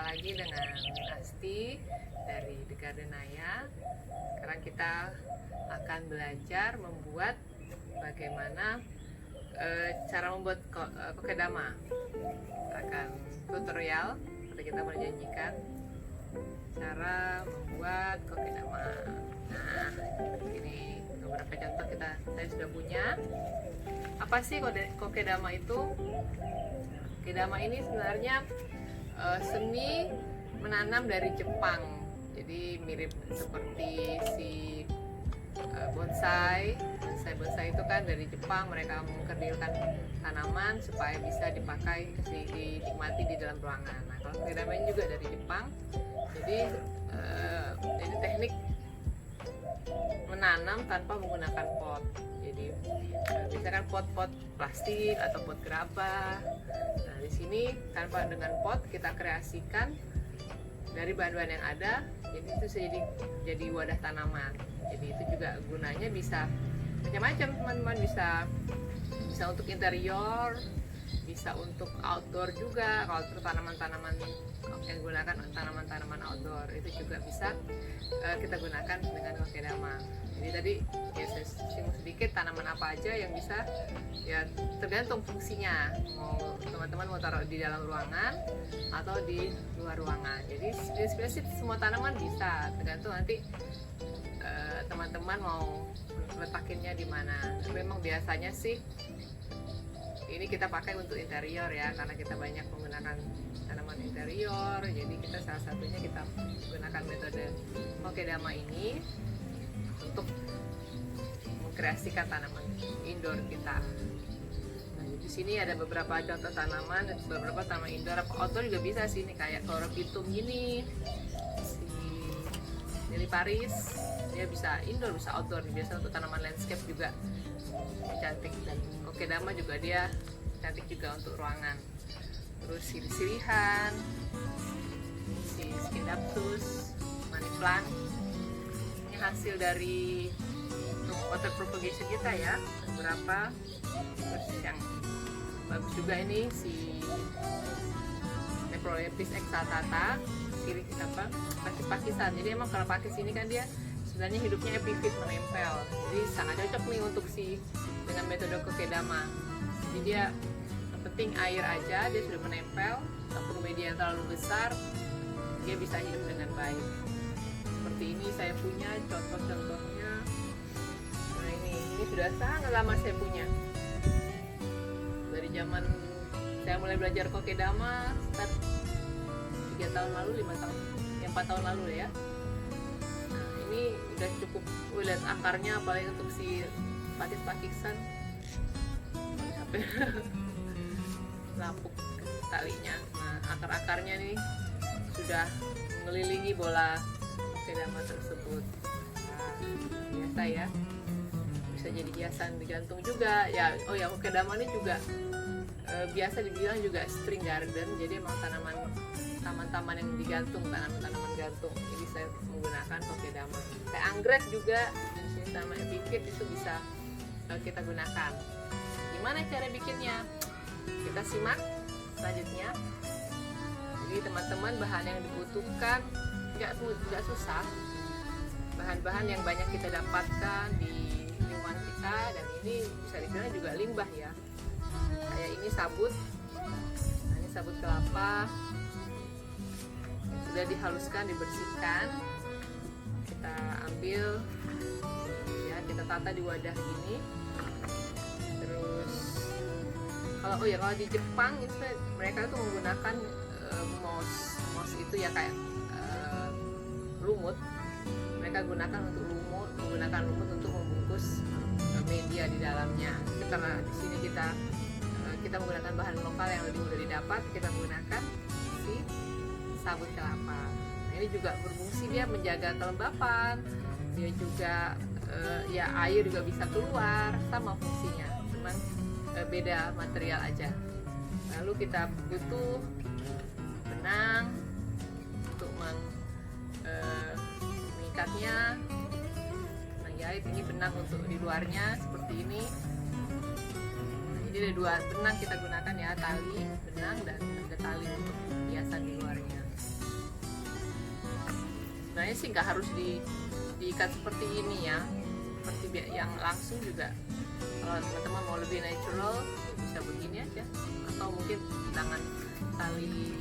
lagi dengan Asti dari The Gardenaya. Sekarang kita akan belajar membuat bagaimana cara membuat kokedama. Akan tutorial seperti kita menjanjikan cara membuat kokedama. Nah, ini beberapa contoh saya sudah punya. Apa sih kokedama itu? Kokedama ini sebenarnya seni menanam dari Jepang. Jadi mirip seperti si bonsai. Bonsai itu kan dari Jepang, mereka mengkerdilkan tanaman supaya bisa dipakai, dinikmati di dalam ruangan. Nah, kalau kokedama ini juga dari Jepang. Jadi teknik menanam tanpa menggunakan pot. Jadi biasanya kan pot-pot plastik atau pot gerabah. Nah, di sini tanpa dengan pot kita kreasikan dari bahan-bahan yang ada. Jadi itu jadi wadah tanaman. Jadi itu juga gunanya bisa macam-macam, teman-teman. Bisa untuk interior, bisa untuk outdoor juga. Kalau untuk tanaman-tanaman yang gunakan tanaman-tanaman outdoor itu juga bisa kita gunakan dengan kokedama. Jadi tadi ya saya singgung sedikit tanaman apa aja yang bisa, ya tergantung fungsinya. Mau teman-teman mau taruh di dalam ruangan atau di luar ruangan. Jadi prinsipnya semua tanaman bisa, tergantung nanti teman-teman mau letakinnya di mana. Tapi memang biasanya sih ini kita pakai untuk interior ya, karena kita banyak menggunakan tanaman interior. Jadi kita salah satunya kita gunakan metode kokedama ini untuk mengkreasikan tanaman indoor kita. Nah, di sini ada beberapa contoh tanaman, dan beberapa tanaman indoor atau outdoor juga bisa sih. Ini kayak chlorophyllum gini, si Niliparis, dia bisa indoor bisa outdoor. Biasa untuk tanaman landscape juga cantik, dan kokedama juga dia cantik juga untuk ruangan. Terus sirih-sirihan, si Scindapsus, money plant, ini hasil dari water propagation kita ya. Beberapa. Terus yang bagus juga ini si Nephrolepis exaltata, sirih pakis-pakisan. Jadi emang kalau pakis ini kan dia sebenarnya hidupnya epifit, menempel. Jadi sangat cocok nih untuk dengan metode kokedama. Jadi dia yang penting air aja, dia sudah menempel, tak perlu media yang terlalu besar, dia bisa hidup dengan baik. Seperti ini saya punya contoh-contohnya. Nah, ini sudah sangat lama saya punya. Dari zaman saya mulai belajar kokedama sekitar 3 tahun lalu, 5 tahun, 4 tahun lalu ya. Ini udah cukup, lihat akarnya apalagi untuk si pakis-pakisan sampai lapuk talinya. Nah, akar-akarnya nih sudah mengelilingi bola kokedama tersebut. Nah, biasa ya, bisa jadi hiasan digantung juga ya. Oh ya, kokedama ini juga biasa dibilang juga string garden. Jadi emang taman-taman yang digantung, tanaman gantung. Jadi saya menggunakan kokedama. Kayak anggrek juga, jenis sama epifit itu bisa kita gunakan. Gimana cara bikinnya? Kita simak selanjutnya. Jadi teman-teman, bahan yang dibutuhkan nggak susah. Bahan-bahan yang banyak kita dapatkan di lingkungan kita, dan ini bisa dibilang juga limbah ya. Kayak ini sabut. Nah, ini sabut kelapa. Sudah dihaluskan, dibersihkan, kita ambil ya, kita tata di wadah gini. Terus kalau di Jepang itu mereka tuh menggunakan moss itu ya, kayak lumut. Mereka menggunakan lumut untuk membungkus media di dalamnya. Karena di sini kita menggunakan bahan lokal yang lebih mudah didapat, kita menggunakan si sabut kelapa. Nah, ini juga berfungsi, dia menjaga kelembapan, dia juga ya air juga bisa keluar, sama fungsinya, cuman beda material aja. Lalu kita butuh benang untuk mengikatnya, menjahit. Ini benang untuk di luarnya seperti ini. Jadi ada 2 benang kita gunakan ya, tali benang dan ada tali untuk hiasan di luarnya. sebenarnya sih nggak harus diikat seperti ini ya, seperti yang langsung juga. Kalau teman-teman mau lebih natural bisa begini aja, atau mungkin dengan tali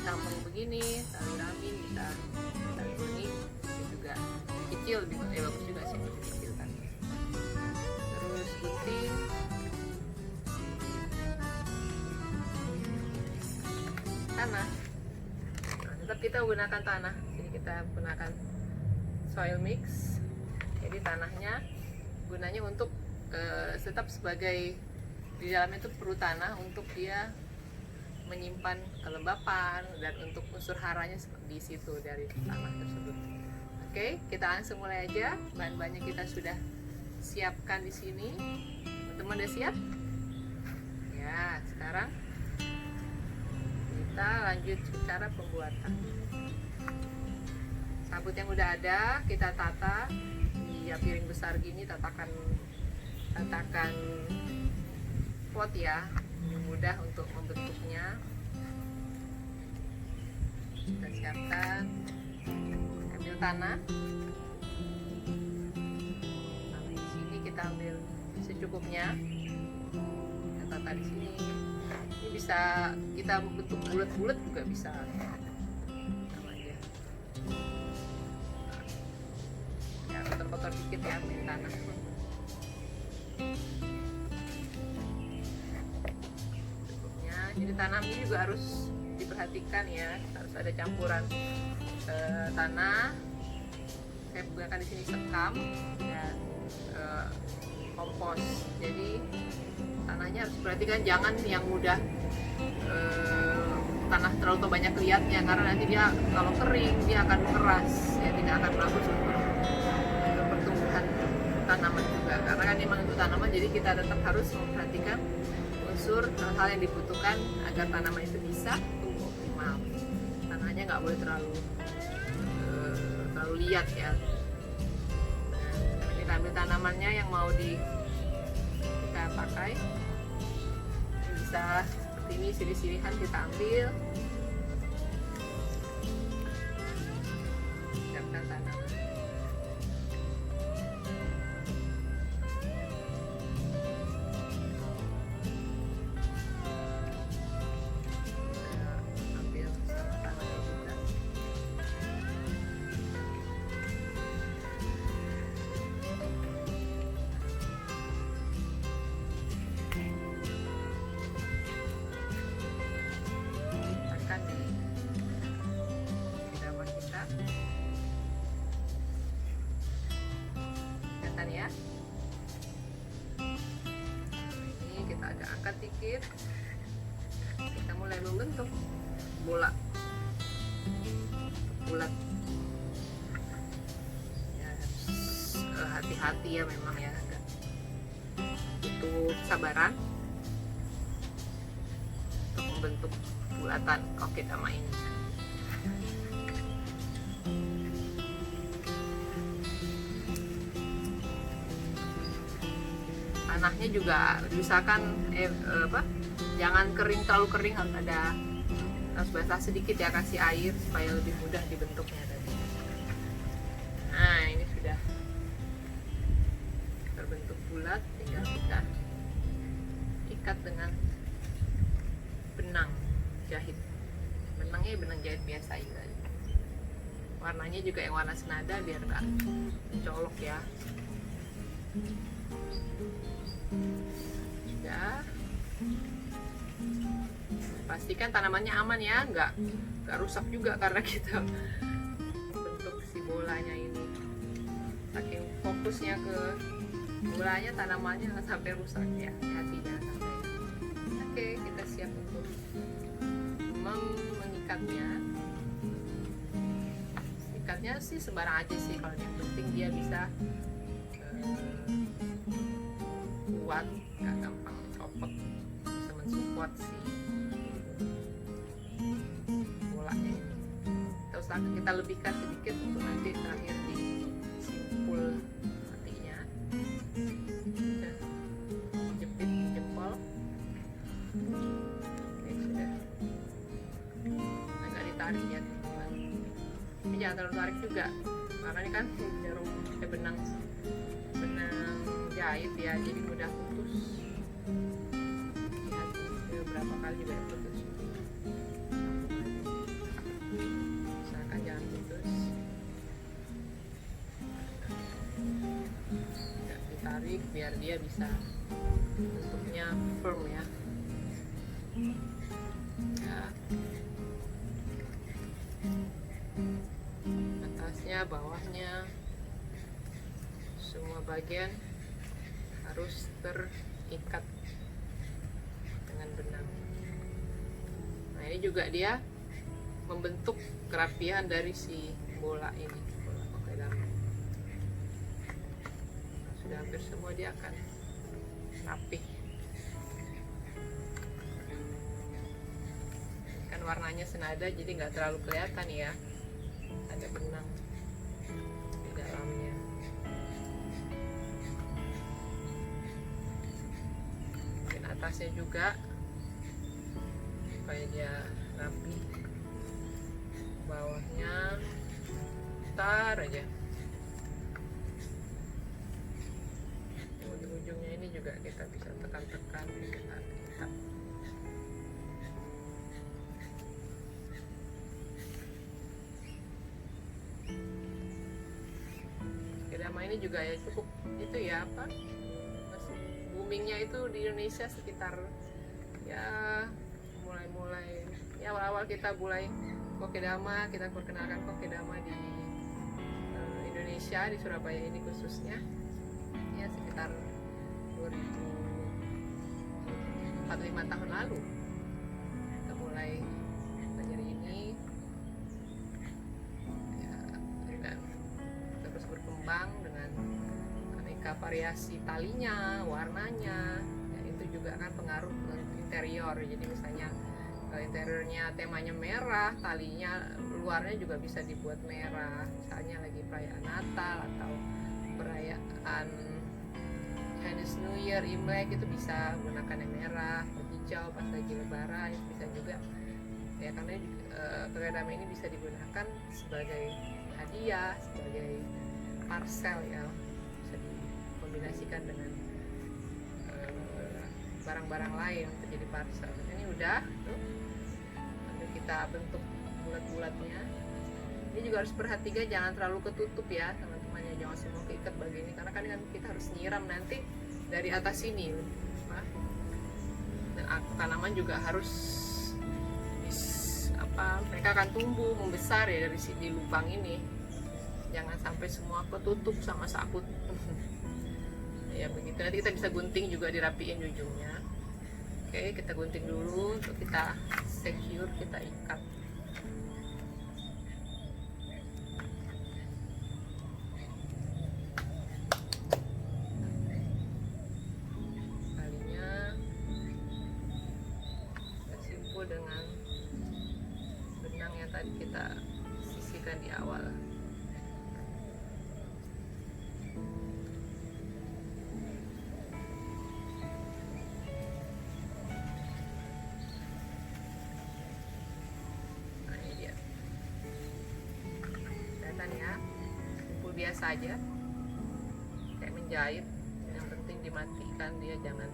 tampung begini, tali ramin bisa, tali kuning juga kecil, bagus juga sih kecil kan. Terus gunting, tanah. Nah, tetap kita gunakan tanah. Sini kita gunakan soil mix. Jadi tanahnya gunanya untuk tetap sebagai, di dalamnya itu perlu tanah untuk dia menyimpan kelembapan dan untuk unsur haranya di situ dari tanah tersebut. Oke, kita langsung mulai aja. Bahan-bahannya kita sudah siapkan di sini. Teman-teman udah siap? Ya, sekarang kita lanjut ke cara pembuatan. Sabut yang udah ada kita tata di piring besar gini, tatakan pot ya, mudah untuk membentuknya. Kita siapkan, ambil tanah. Di sini kita ambil secukupnya, kita tata di sini. Ini bisa kita bentuk bulat-bulat juga bisa. Ya, kotor-kotor dikit ya, ambil tanah. Jadi tanamnya juga harus diperhatikan ya, harus ada campuran tanah. Saya gunakan di sini sekam dan kompos. Jadi tanahnya harus diperhatikan, jangan yang mudah tanah terlalu banyak liatnya, karena nanti dia kalau kering dia akan keras ya, tidak akan bagus untuk pertumbuhan tanaman juga, karena kan memang itu tanaman. Jadi kita tetap harus memperhatikan unsur hal yang dibutuhkan agar tanaman itu bisa tumbuh optimal. Tanahnya nggak boleh terlalu liat ya. Nah, kita ambil tanamannya yang mau kita pakai. Bisa seperti ini, sirih-sirihan kita ambil. Siapkan tanaman. Ya, ini kita agak angkat dikit, kita mulai membentuk bola bulat ya. Hati-hati ya, memang ya, agak butuh kesabaran untuk membentuk bulatan kokit sama ini. Tanahnya juga diusahakan jangan kering, terlalu kering, harus basah sedikit ya, kasih air supaya lebih mudah dibentuknya tadi. Nah, ini sudah terbentuk bulat, tinggal kita ikat dengan benang jahit. Benangnya benang jahit biasa juga. Warnanya juga yang warna senada biar nggak mencolok ya. Sudah, pastikan tanamannya aman ya, nggak rusak juga karena kita bentuk si bolanya ini. Saking fokusnya ke bolanya, tanamannya nggak sampai rusak ya, hati jangan sampai. Oke, kita siap untuk mengikatnya. Ikatnya sih sembarang aja sih, kalau yang penting dia bisa kuat, gak gampang copot, bisa mensupport si bolanya ini. Terus kita lebihkan sedikit untuk nanti terakhir di simpul hatinya. Sudah jepit jempol. Oke, sudah agak ditarik ya teman-teman. Ini jangan terlalu tarik juga, karena ini kan jarum benang jahit ya, jadi mudah putus. Lihat beberapa kali juga ya putus. Usahakan jangan putus. Nggak ditarik biar dia bisa bentuknya firm ya. Atasnya, bawahnya, semua bagian harus terikat dengan benang. Nah, ini juga dia membentuk kerapian dari si bola ini, bola kokedama. Sudah hampir semua dia akan rapih. Kan warnanya senada, jadi nggak terlalu kelihatan ya ada benang di dalamnya. Mungkin atasnya juga supaya dia rapi, bawahnya tar aja. Ujung-ujungnya ini juga kita bisa tekan-tekan, kita ikat. Kedama ini juga ya cukup itu ya apa, boomingnya itu di Indonesia sekitar ya mulai ya awal-awal kita mulai kokedama, kita perkenalkan kokedama di Indonesia, di Surabaya ini khususnya ya sekitar 2045 tahun lalu kita mulai belajar ini ya, dan terus berkembang dengan aneka variasi talinya, warnanya ya, itu juga kan pengaruh ke interior. Jadi misalnya interiornya temanya merah, talinya luarnya juga bisa dibuat merah, misalnya lagi perayaan Natal atau perayaan Chinese New Year, Imlek, itu bisa menggunakan yang merah atau hijau. Pas lagi lebaran itu bisa juga ya, karena kokedama ini bisa digunakan sebagai hadiah, sebagai parcel ya, bisa dikombinasikan dengan barang-barang lain untuk jadi parcel. Ini udah tuh, lalu kita bentuk bulat-bulatnya. Ini juga harus perhatikan jangan terlalu ketutup ya teman-teman ya, jangan semua keikat bagian ini, karena kan kita harus nyiram nanti dari atas sini. Dan tanaman juga harus mereka akan tumbuh membesar ya dari sini lubang ini, jangan sampai semua ketutup sama sabut. Ya begitu, nanti kita bisa gunting juga, dirapiin ujungnya. Oke, kita gunting dulu untuk kita secure, kita ikat. Talinya kita simpul dengan benang yang tadi kita sisihkan di awal. Ya, simpul biasa aja kayak menjahit, yang penting dimatikan dia, jangan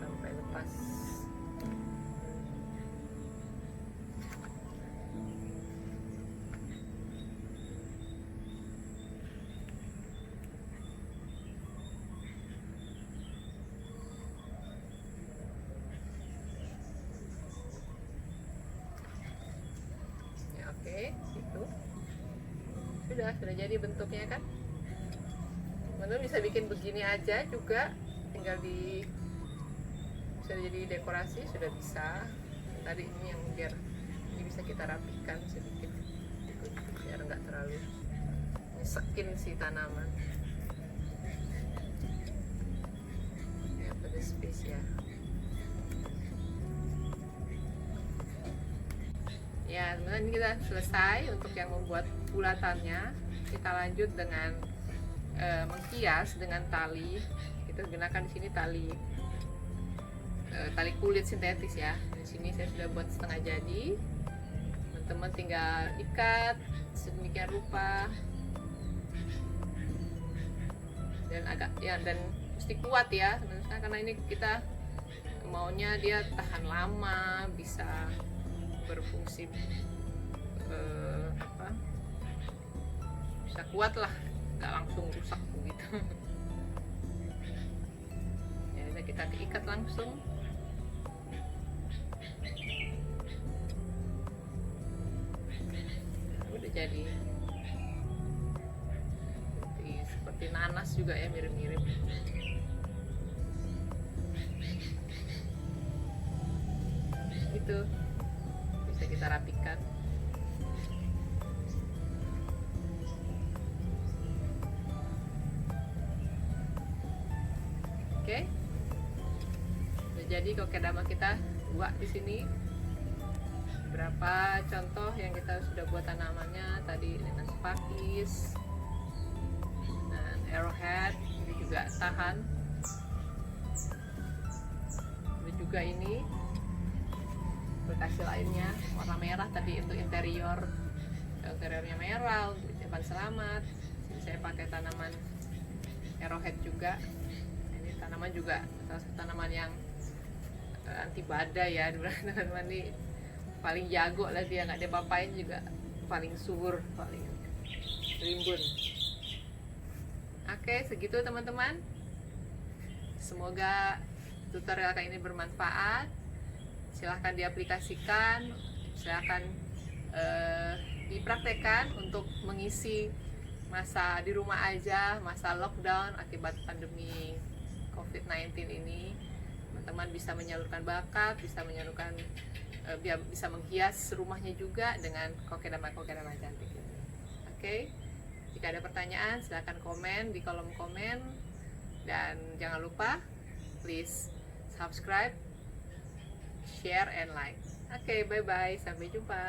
sampai lepas. Ya, oke, itu sudah jadi bentuknya kan. Teman-teman bisa bikin begini aja juga, tinggal bisa jadi dekorasi, sudah bisa. Tadi ini yang biar ini bisa kita rapikan sedikit biar nggak terlalu nyesekin si tanaman ya, pada space ya. Ya teman-teman, kita selesai untuk yang membuat bulatannya. Kita lanjut dengan menghias dengan tali. Kita gunakan di sini tali kulit sintetis ya. Di sini saya sudah buat setengah jadi. teman-teman tinggal ikat sedemikian rupa, dan dan mesti kuat ya teman-teman, karena ini kita maunya dia tahan lama, bisa berfungsi bisa kuat lah, nggak langsung rusak begitu. Ya kita diikat langsung. Udah jadi seperti nanas juga ya, mirip-mirip. Gitu bisa kita rapikan. Oke, udah jadi kokedama kita dua di sini. Beberapa contoh yang kita sudah buat tanamannya tadi dengan pakis dan arrowhead, ini juga tahan. Ada juga ini aplikasi lainnya warna merah tadi untuk interiornya merah, untuk ucapan selamat. Sini saya pakai tanaman arrowhead juga. Ini tanaman juga salah satu tanaman yang anti badai ya, teman-teman. Ini paling jago lah dia, nggak diapa-apain juga, paling subur, paling rimbun. Oke, segitu teman-teman. Semoga tutorial kali ini bermanfaat. Silahkan diaplikasikan, silahkan dipraktekkan untuk mengisi masa di rumah aja, masa lockdown akibat pandemi COVID-19 ini. Teman-teman bisa menyalurkan bakat, bisa menyalurkan bisa menghias rumahnya juga dengan kokedama cantik ini. Oke, jika ada pertanyaan silahkan komen di kolom komen, dan jangan lupa please subscribe, share, and like. Oke, bye bye, sampai jumpa.